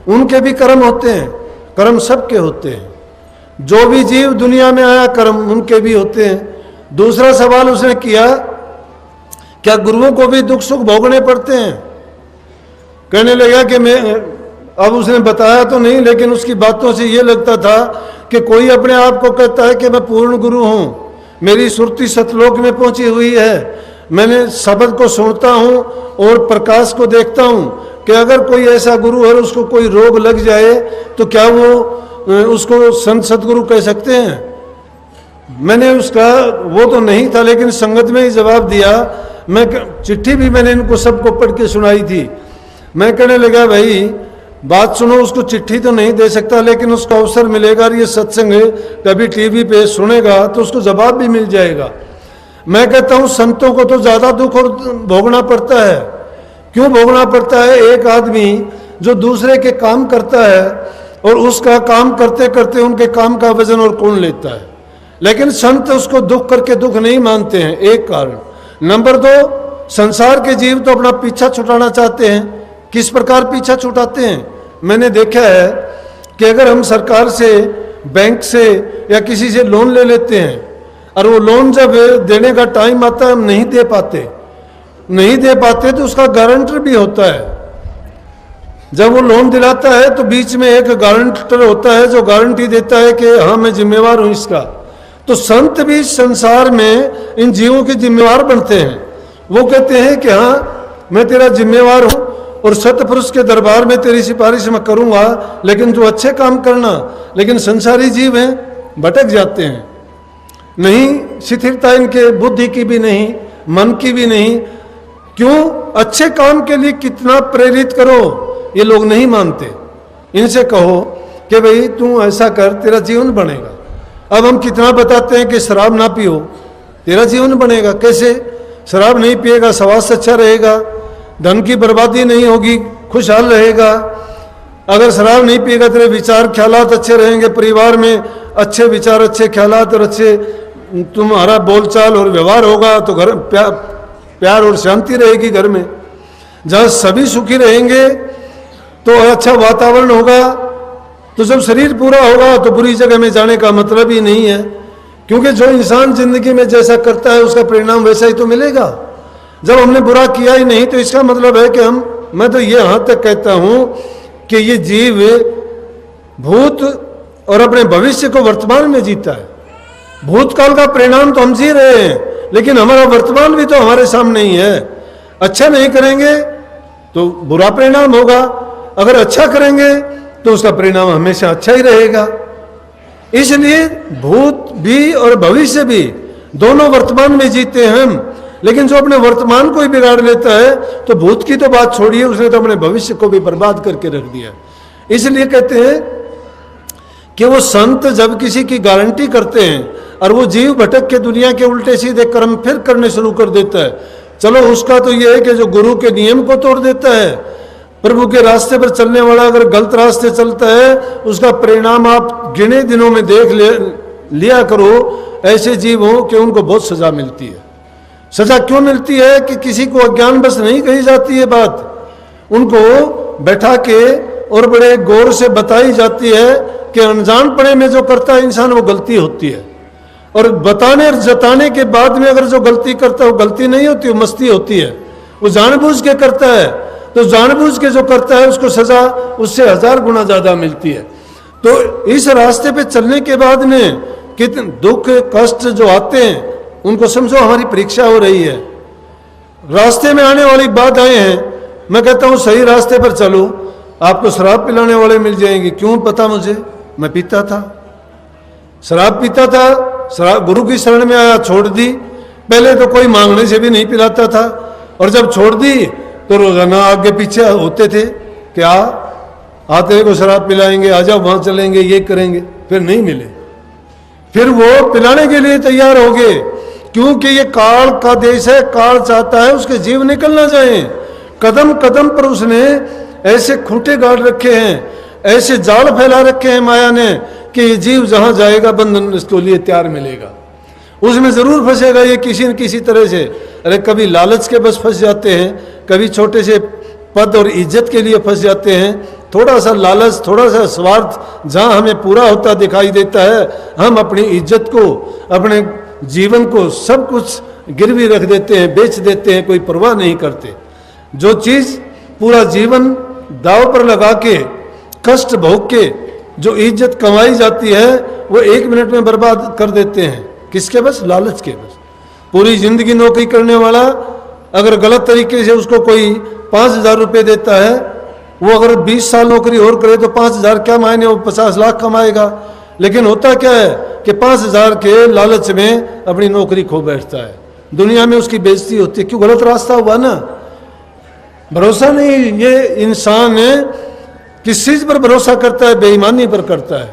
उनके भी कर्म होते हैं, कर्म सबके होते हैं। जो भी जीव दुनिया में आया कर्म उनके भी होते हैं। दूसरा सवाल उसने किया, क्या गुरुओं को भी दुख सुख भोगने पड़ते हैं? कहने लगा कि मैं, अब उसने बताया तो नहीं, लेकिन उसकी बातों से ये लगता था कि कोई अपने आप को कहता है कि मैं पूर्ण गुरु हूँ, मेरी सुरती सतलोक में पहुंची हुई है, मैंने शब्द को सुनता हूँ और प्रकाश को देखता हूँ कि अगर कोई ऐसा गुरु है उसको कोई रोग लग जाए तो क्या वो उसको संत सतगुरु कह सकते हैं? मैंने उसका वो तो नहीं था, लेकिन संगत में ही जवाब दिया। मैं चिट्ठी भी मैंने इनको सबको पढ़ के सुनाई थी। मैं कहने लगा भाई बात सुनो, उसको चिट्ठी तो नहीं दे सकता, लेकिन उसको अवसर मिलेगा और ये सत्संग कभी टीवी पे सुनेगा तो उसको जवाब भी मिल जाएगा। मैं कहता हूँ संतों को तो ज़्यादा दुख और भोगना पड़ता है। क्यों भोगना पड़ता है? एक आदमी जो दूसरे के काम करता है और उसका काम करते करते उनके काम का वजन और कौन लेता है, लेकिन संत उसको दुख करके दुख नहीं मानते हैं, एक कारण। नंबर 2, संसार के जीव तो अपना पीछा छुटाना चाहते हैं। किस प्रकार पीछा छुटाते हैं? मैंने देखा है कि अगर हम सरकार से, बैंक से या किसी से लोन ले लेते हैं और वो लोन जब देने का टाइम आता है हम नहीं दे पाते तो उसका गारंटर भी होता है। जब वो लोन दिलाता है तो बीच में एक गारंटर होता है जो गारंटी देता है कि हाँ मैं जिम्मेवार हूँ इसका। तो संत भी संसार में इन जीवों के जिम्मेवार बनते हैं। वो कहते हैं कि हाँ मैं तेरा जिम्मेवार हूँ और सतपुरुष के दरबार में तेरी सिफारिश मैं करूँगा, लेकिन जो अच्छे काम करना। लेकिन संसारी जीव हैं, भटक जाते हैं, नहीं शिथिलता इनके बुद्धि की भी नहीं, मन की भी नहीं। क्यों? अच्छे काम के लिए कितना प्रेरित करो ये लोग नहीं मानते। इनसे कहो कि भाई तू ऐसा कर तेरा जीवन बनेगा। अब हम कितना बताते हैं कि शराब ना पियो तेरा जीवन बनेगा। कैसे? शराब नहीं पिएगा, स्वास्थ्य अच्छा रहेगा, धन की बर्बादी नहीं होगी, खुशहाल रहेगा। अगर शराब नहीं पिएगा तेरे विचार ख्यालात अच्छे रहेंगे, परिवार में अच्छे विचार अच्छे ख्यालात और अच्छे तुम्हारा बोलचाल और व्यवहार होगा तो घर प्यार और शांति रहेगी। घर में जहाँ सभी सुखी रहेंगे तो अच्छा वातावरण होगा। तो जब शरीर पूरा होगा तो बुरी जगह में जाने का मतलब ही नहीं है, क्योंकि जो इंसान जिंदगी में जैसा करता है उसका परिणाम वैसा ही तो मिलेगा। जब हमने बुरा किया ही नहीं तो इसका मतलब है कि मैं तो ये यहाँ तक कहता हूँ कि ये जीव भूत और अपने भविष्य को वर्तमान में जीता है। भूतकाल का परिणाम तो हम जी रहे हैं, लेकिन हमारा वर्तमान भी तो हमारे सामने ही है। अच्छा नहीं करेंगे तो बुरा परिणाम होगा, अगर अच्छा करेंगे तो उसका परिणाम हमेशा अच्छा ही रहेगा। इसलिए भूत भी और भविष्य भी दोनों वर्तमान में जीते हैं हम। लेकिन जो अपने वर्तमान को ही बिगाड़ लेता है तो भूत की तो बात छोड़िए, उसने तो अपने भविष्य को भी बर्बाद करके रख दिया। इसलिए कहते हैं कि वो संत जब किसी की गारंटी करते हैं और वो जीव भटक के दुनिया के उल्टे सीधे कर्म फिर करने शुरू कर देता है, चलो उसका तो ये है कि जो गुरु के नियम को तोड़ देता है। प्रभु के रास्ते पर चलने वाला अगर गलत रास्ते चलता है उसका परिणाम आप गिने दिनों में देख लिया करो। ऐसे जीव हो कि उनको बहुत सजा मिलती है। सजा क्यों मिलती है? कि किसी को अज्ञान बस नहीं कही जाती है बात, उनको बैठा के और बड़े गौर से बताई जाती है कि अनजानपने में जो करता है इंसान वो गलती होती है, और बताने और जताने के बाद में अगर जो गलती करता है वो गलती नहीं होती, वो मस्ती होती है। वो जानबूझ के करता है तो जानबूझ के जो करता है उसको सजा उससे 1000 गुना ज्यादा मिलती है। तो इस रास्ते पे चलने के बाद में कितने दुख कष्ट जो आते हैं उनको समझो हमारी परीक्षा हो रही है। रास्ते में आने वाली बाधाएं हैं, मैं कहता हूं सही रास्ते पर चलो, आपको शराब पिलाने वाले मिल जाएंगे। क्यों पता मुझे, मैं पीता था, शराब पीता था, शराब गुरु की शरण में आया, छोड़ दी। पहले तो कोई मांगने से भी नहीं पिलाता था, और जब छोड़ दी तो रोजाना आगे पीछे होते थे कि आते को शराब पिलाएंगे, आ जाओ वहां चलेंगे, ये करेंगे। फिर नहीं मिले, फिर वो पिलाने के लिए तैयार हो गए, क्योंकि ये काल का देश है, काल चाहता है उसके जीव निकल ना जाए। कदम कदम पर उसने ऐसे खूंटे गाड़ रखे हैं, ऐसे जाल फैला रखे हैं माया ने कि ये जीव जहां जाएगा बंधन इसके लिए तैयार मिलेगा, उसमें जरूर फंसेगा ये किसी न किसी तरह से। अरे कभी लालच के बस फंस जाते हैं, कभी छोटे से पद और इज्जत के लिए फंस जाते हैं। थोड़ा सा लालच, थोड़ा सा स्वार्थ जहां हमें पूरा होता दिखाई देता है, हम अपनी इज्जत को, अपने जीवन को, सब कुछ गिरवी रख देते हैं, बेच देते हैं, कोई परवाह नहीं करते। जो चीज पूरा जीवन दाव पर लगा के, कष्ट भोग के जो इज्जत कमाई जाती है, वो 1 मिनट में बर्बाद कर देते हैं। किसके बस? लालच के बस। पूरी जिंदगी नौकरी करने वाला अगर गलत तरीके से उसको कोई 5,000 रुपये देता है, वो अगर 20 साल नौकरी और करे तो 5,000 क्या मायने, वो 50 लाख कमाएगा। लेकिन होता क्या है कि 5,000 के लालच में अपनी नौकरी खो बैठता है, दुनिया में उसकी बेइज्जती होती है। क्यों? गलत रास्ता हुआ ना, भरोसा नहीं। ये इंसान किस चीज पर भरोसा करता है? बेईमानी पर करता है।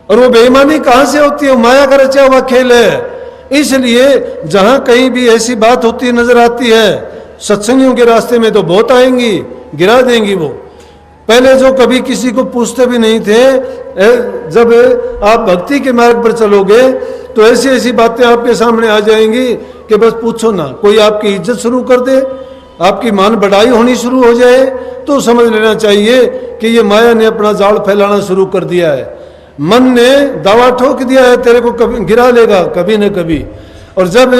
और वो बेईमानी कहां से होती है? माया का रचा हुआ खेल है। इसलिए जहां कहीं भी ऐसी बात होती नजर आती है, सत्संगियों के रास्ते में तो बहुत आएंगी, गिरा देंगी वो। पहले जो कभी किसी को पूछते भी नहीं थे, जब आप भक्ति के मार्ग पर चलोगे तो ऐसी ऐसी बातें आपके सामने आ जाएंगी कि बस पूछो ना। कोई आपकी इज्जत शुरू कर दे, आपकी मान बढ़ाई होनी शुरू हो जाए, तो समझ लेना चाहिए कि ये माया ने अपना जाल फैलाना शुरू कर दिया है। मन ने दावा ठोक दिया है, तेरे को कभी गिरा लेगा कभी न कभी। और जब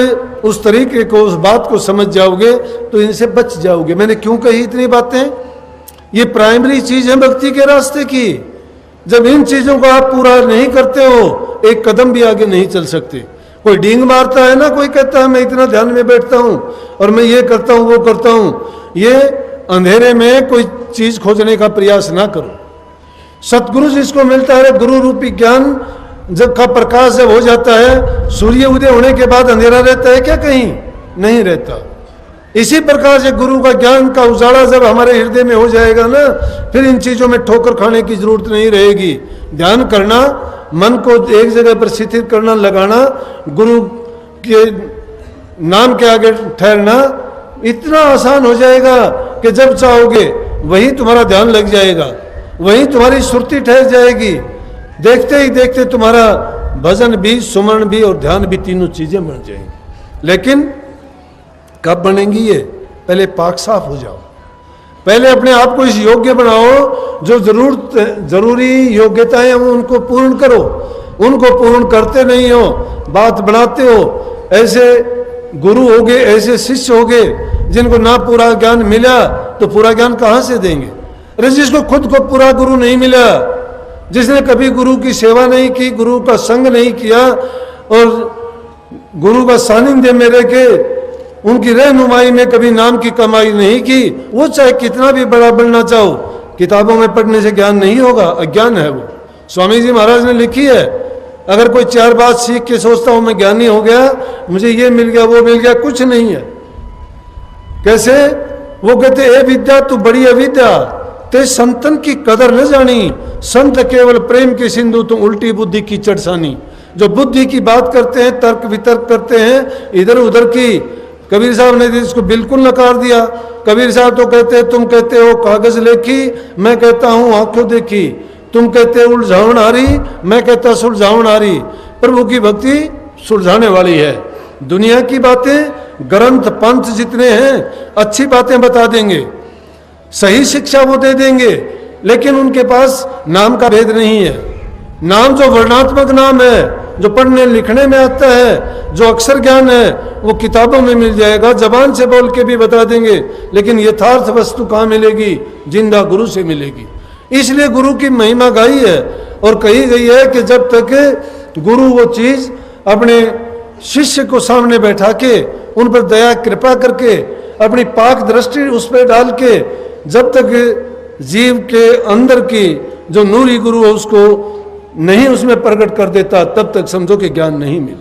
उस तरीके को, उस बात को समझ जाओगे तो इनसे बच जाओगे। मैंने क्यों कही इतनी बातें? ये प्राइमरी चीज है भक्ति के रास्ते की। जब इन चीजों को आप पूरा नहीं करते हो, एक कदम भी आगे नहीं चल सकते। कोई डींग मारता है ना, कोई कहता है मैं इतना ध्यान में बैठता हूं और मैं ये करता हूं, वो करता हूं। ये अंधेरे में कोई चीज खोजने का प्रयास ना करो। सतगुरु जिसको मिलता है, गुरु रूपी ज्ञान जब का प्रकाश जब हो जाता है, सूर्य उदय होने के बाद अंधेरा रहता है क्या? कहीं नहीं रहता। इसी प्रकार से गुरु का ज्ञान का उजाला जब हमारे हृदय में हो जाएगा ना, फिर इन चीजों में ठोकर खाने की जरूरत नहीं रहेगी। ध्यान करना, मन को एक जगह पर स्थिर करना, लगाना, गुरु के नाम के आगे ठहरना इतना आसान हो जाएगा कि जब चाहोगे वही तुम्हारा ध्यान लग जाएगा, वही तुम्हारी सुरती ठहर जाएगी। देखते ही देखते तुम्हारा भजन भी, सुमरण भी और ध्यान भी, तीनों चीजें बन जाएंगी। लेकिन कब बनेंगी ये? पहले पाक साफ हो जाओ, पहले अपने आप को इस योग्य बनाओ। जो जरूरी योग्यताएं हैं उनको पूर्ण करो। उनको पूर्ण करते नहीं हो, बात बनाते हो। ऐसे गुरु हो गए, ऐसे शिष्य हो गए जिनको ना पूरा ज्ञान मिला, तो पूरा ज्ञान कहां से देंगे? अरे जिसको खुद को पूरा गुरु नहीं मिला, जिसने कभी गुरु की सेवा नहीं की, गुरु का संग नहीं किया और गुरु का सानिध्य में रह के उनकी रहनुमाई में कभी नाम की कमाई नहीं की, वो चाहे कितना भी बड़ा बनना चाहो, किताबों में पढ़ने से ज्ञान नहीं होगा, अज्ञान है वो। स्वामी जी महाराज ने लिखी है, अगर कोई 4 बात सीख के सोचता हूं मैं ज्ञानी हो गया, मुझे ये मिल गया, वो मिल गया, कुछ नहीं है। कैसे? वो कहते ए विद्या तू बड़ी अविद्या, ते संतन की कदर न जानी, संत केवल प्रेम के सिंधु तुम उल्टी बुद्धि की चढ़सानी। जो बुद्धि की बात करते हैं, तर्क वितर्क करते हैं इधर उधर की, कबीर साहब ने इसको बिल्कुल नकार दिया। कबीर साहब तो कहते हैं, तुम कहते हो कागज लेखी, मैं कहता हूं आंखों देखी। तुम कहते हो उलझावन आ रही, मैं कहता सुलझावन आ रही। प्रभु की भक्ति सुलझाने वाली है। दुनिया की बातें, ग्रंथ पंथ जितने हैं अच्छी बातें बता देंगे, सही शिक्षा वो दे देंगे, लेकिन उनके पास नाम का भेद नहीं है। नाम जो वर्णात्मक नाम है, जो पढ़ने लिखने में आता है, जो अक्षर ज्ञान है, वो किताबों में मिल जाएगा, जबान से बोल के भी बता देंगे, लेकिन यथार्थ वस्तु कहाँ मिलेगी? जिंदा गुरु से मिलेगी। इसलिए गुरु की महिमा गाई है और कही गई है कि जब तक गुरु वो चीज अपने शिष्य को सामने बैठा के उन पर दया कृपा करके अपनी पाक दृष्टि उस पर डाल के, जब तक जीव के अंदर की जो नूरी गुरु है उसको नहीं उसमें प्रकट कर देता, तब तक समझो कि ज्ञान नहीं मिले।